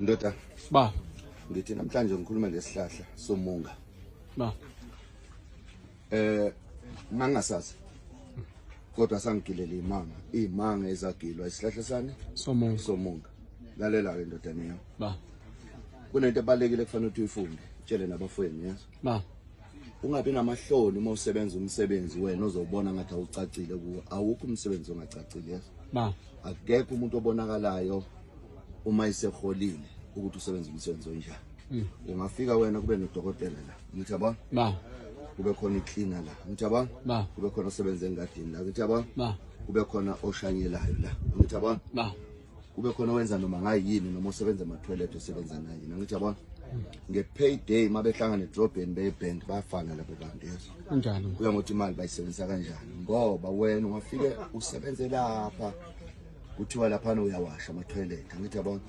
Ndoda Ba. Ngithi namhlanje ngikhuluma ngesihlahla somunga. Ba. Mangasazi. Kodwa sangigilela imanga ezagilwa isihlahla sani? Somunga. Lalela ke ndodana yami. Ba. Kunento ebalekile kufanele ukuthi uyifunde. Tshele nabafweni yazi. Ba. Ungabi namahloni uma usebenza umsebenzi wena ozobona ngathi awucacile kuwo. Awukho umsebenzi ongacacile yazi. Ba. Akekho umuntu obonakalayo uma iseholile ukuthi usebenza umsebenzi onjani. Ungafika wena kube nodokotela la. Ngithi yabona? Ba. Kube khona icleaner la. Ngithi yabona? Ba. Kube khona osebenza engadini la. Ngithi yabona? Ba. Kube khona oshanyelayo la. Ngithi yabona? Ba. Kube khona wenza noma ngayini noma usebenza ema-toilet osebenza naye. Ngithi yabona? Nge-payday mabehlangana edrobheni bebhenki bayafana labo bantu yeso. Kanjani? Kuya ngokuthi imali bayisebenzisa kanjani. Ngoba wena ungafike usebenze lapha kuthiwa lapha uyawasha ama-toilet. Ngithi yabona?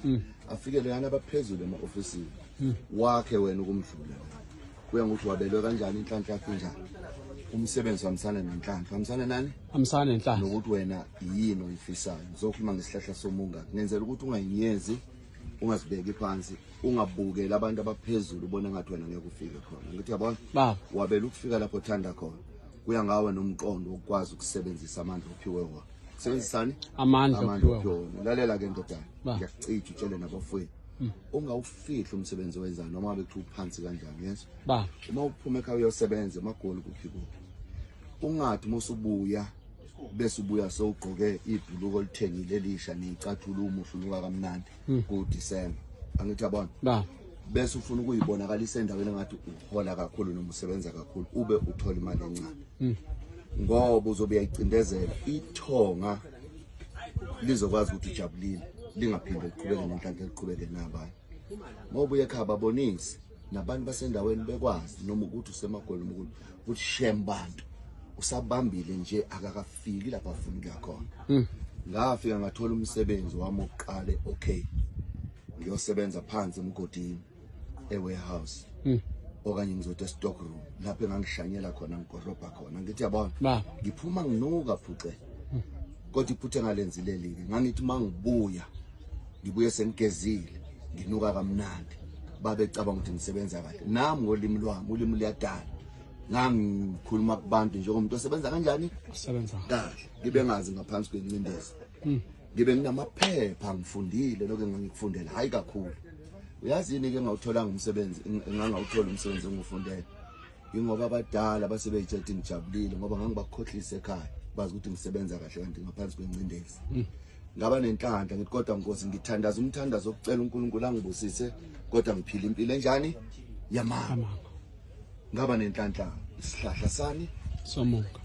Afike leyana abaphezulu ema-ofisini. Wakhe wena ukumdlula. Kuya ngokuthi wabelwe kanjani inhlanhla yakho njani. Umsebenzi wamsana nenhlanhla. Wamsana nani? Amsana nenhlanhla. Nokuthi wena yini oyifisayo. Ngizokhuluma ngesihlahla somunga. Ngenzela ukuthi ungayinyezi, ungazibeki phansi, ungabukeli abantu abaphezulu ubona ngathi wena ngeke ufike khona. Ngithi yabona? Ba. Wabela ukufika lapho othanda khona. Kuya ngawe nomqondo ukwazi ukusebenzisa amandla ophiwe wona. Kusebenzisani? Amandla ophiwe wona. Lalela ke ndodana. Ba. Ngiyakucija utshele nabafowethu. Ungawufihla umsebenzi owenzayo noma bekuthiwa uphansi kanjani yeso. Ba. Uma uphuma ekhaya uyosebenza emagoli kuphi kuphi. Ungathi musubuya bese ubuya sowugqoke ibhuluko olithengile elisha necathulo umuhle unuka kamnandi ku December. Angithi yabona? Ba. Bese ufuna ukuyibonakalisa endaweni engathi uhola kakhulu noma usebenza kakhulu ube uthola imali encane. Ngoba uzobe uyayicindezela ithonga lizokwazi ukuthi ujabulile lingaphinde liqhubeke nenhlanhla liqhubeke nabanye. Ngoba uyekhaya babonise nabantu basendaweni bekwazi noma ukuthi usemagolweni ukuthi shembantu usabambile nje akakafiki lapha afuna ukuya khona. Ngafika ngathola umsebenzi wami oqale okay. Ngiyosebenza phansi emgodini e-warehouse. Okanye ngizothi stock room lapho engangishanyela khona ngigorobha khona. Ngithi yabona? Ba. Ngiphuma nginuka phuce. Kodwa iphuthe ngalenzile leli ngangithi mangibuya ngibuye sengigezile nginuka kamnandi. Babecabanga ukuthi ngisebenza kahle. Nami ngolimi lwami ulimi liyadala. Ngangikhuluma kubantu njengomuntu osebenza kanjani? Usebenza kahle. Ngibe ngazi ngaphansi kwencindezi. Ngibe nginamaphepha ngifundile lokho engangikufundela hayi kakhulu. Uyazini ke ngawuthola umsebenzi engangawuthola umsebenzi engufundele. Ingoba abadala basebeyithethe ngijabulile ngoba ngangibakhohlisa ekhaya bazi ukuthi ngisebenza kahle kanti ngaphansi kwencindezi. Ngaba nenhlanhla ngithi kodwa Nkosi ngithandaza umthandazo okucela uNkulunkulu angibusise kodwa ngiphila impilo enjani yamanga. Ngaba nenhlanhla isihlahla sani somunga.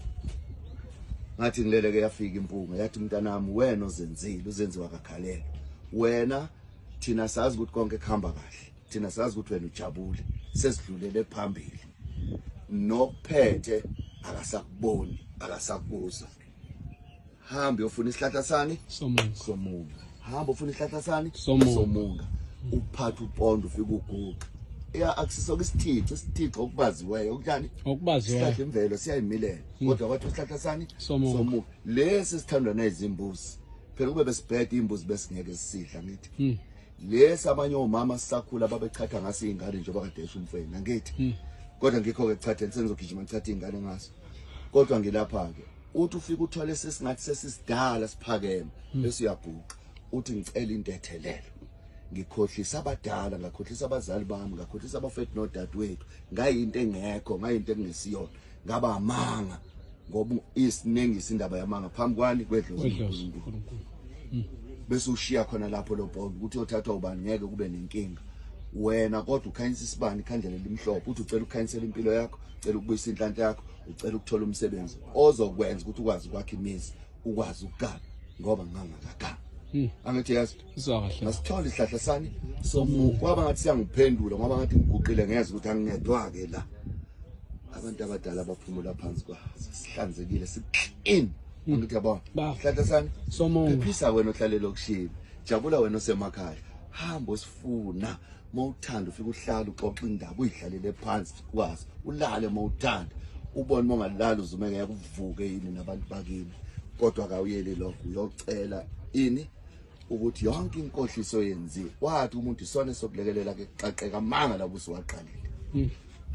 Ngathi ngileleke yafika impunga yathi mntanami wena ozenzile uzenziwa kakhalela. Wena thina sazi ukuthi konke kuhamba kahle. Thina sazi ukuthi wena ujabule. Sesidlulele phambili. Nokuphethe akasakuboni, akasakubuza. Hamba uyofuna isihlahla sani? Somunga. Hamba ufuna isihlahla sani? Somunga. Uphatha upondo ufika uguqa. Akusisoke isithixo okubaziweyo okunjani? Okubaziweyo. Isihlahla imvelo siyayimilela. Kodwa kwathi isihlahla sani? Somunga. Lesi sithandwa nezimbuzi. Phela kube besibhede imbuzi besingeke sisidla ngithi. Lesi abanye omama sisakhula babechatha ngase izingane njengoba kade esho umfweni ngithi. Kodwa ngikho ke chatheni sengizogijima ngichatha izingane ngaso. Kodwa ngilapha ke uthi ufika uthole sesingathi sesisidala siphakeme bese uyaguqa uthi ngicela into ethelelo. Ngikhohlisa abadala ngakhohlisa abazali bami ngakhohlisa abafethu nodadewethu ngayinto engekho ngayinto engesiyona ngaba amanga ngoba isiningi isindaba yamanga phambi kwani kwedlozi uNkulunkulu. Bese ushiya khona lapho lobhongo ukuthi uthathwa ubani ngeke kube nenkinga wena kodwa ukhanyisa isibani ikhandlela elimhlophe uthi ucela ukukhanyisela impilo yakho ucela ukubuyisa inhlanhla yakho ucela ukuthola umsebenzi ozokwenza ukuthi ukwazi ukwakha imizi ukwazi ukugana ngoba ngangakagana. Angithi yazi kahle. Ngasithola isihlahla sani somunga kwaba ngathi siyangiphendula ngoba ngathi ngiguqile ngeze ukuthi angingedwa ke la. Abantu abadala baphumula phansi kwazo sihlanzekile siclean. Angithi yabona? Isihlahla sani somunga. Phephisa wena ohlalela okushini. Jabula wena osemakhaya. Hamba usifuna mawuthanda ufika uhlala uxoxa indaba uyidlalele phansi kwazi ulale mawuthanda ubone mongalala uzumeke yakuvuke yini nabantu bakini kodwa akawuyeli lokho uyocela ini ukuthi yonke inkohliso yenziwe wathi umuntu isona sokulekelela ke xaqeka amanga labo usuwaqalile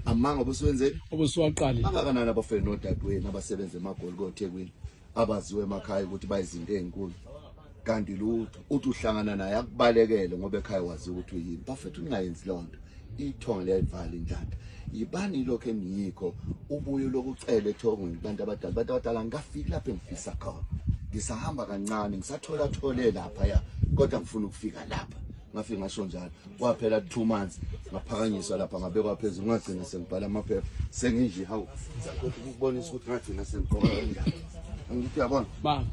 amanga obusuwenze obusuwaqalile abangakanani abafana nodadewenu abasebenza emagolgotha ekwini abaziwe emakhaya ukuthi bayizinto ezinkulu kanti lutho uthi uhlangana naye akubalekele ngoba ekhaya wazi ukuthi uyini bafethu ungayenzi lonto ithonga liyayivala indlanda yibani lokho engiyikho ubuye lokucela ethongweni abantu abadala ngafika lapha engifisa khona ngisahamba kancane ngisathola lapha ya kodwa ngifuna ukufika lapha ngafika ngasho njalo kwaphela 2 months ngaphakanyiswa lapha ngabekwa phezulu ngagcina sengibhala amaphepha senginje hawu ukubonisa ukuthi ngagcina sengiqoqa indaba angithi yabona baba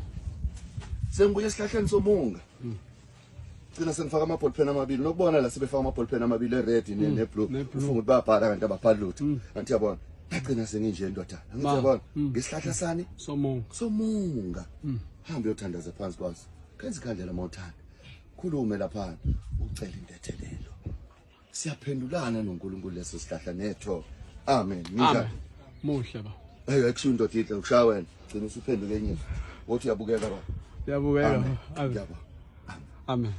sengibuye esihlahleni somunga gcina sengifaka amaballpen amabili nokubona la sebefaka amaballpen amabili ered neblue ufuna ukuthi babhala kanti ababhali lutho angithi yabona ngagcina senginje ndoda angithi yabona ngesihlahla sani somunga hambe uyothandaza phansi kwaso kenza ikhandlela mawuthanda khulume lapha ucela indethelelo siyaphendulana noNkulunkulu leso sihlahla netho amen amen muhle ba hey akusho indoda ihle ukushaya wena gcina usuphenduke enye wothi uyabukeka ba uyabukeka amen amen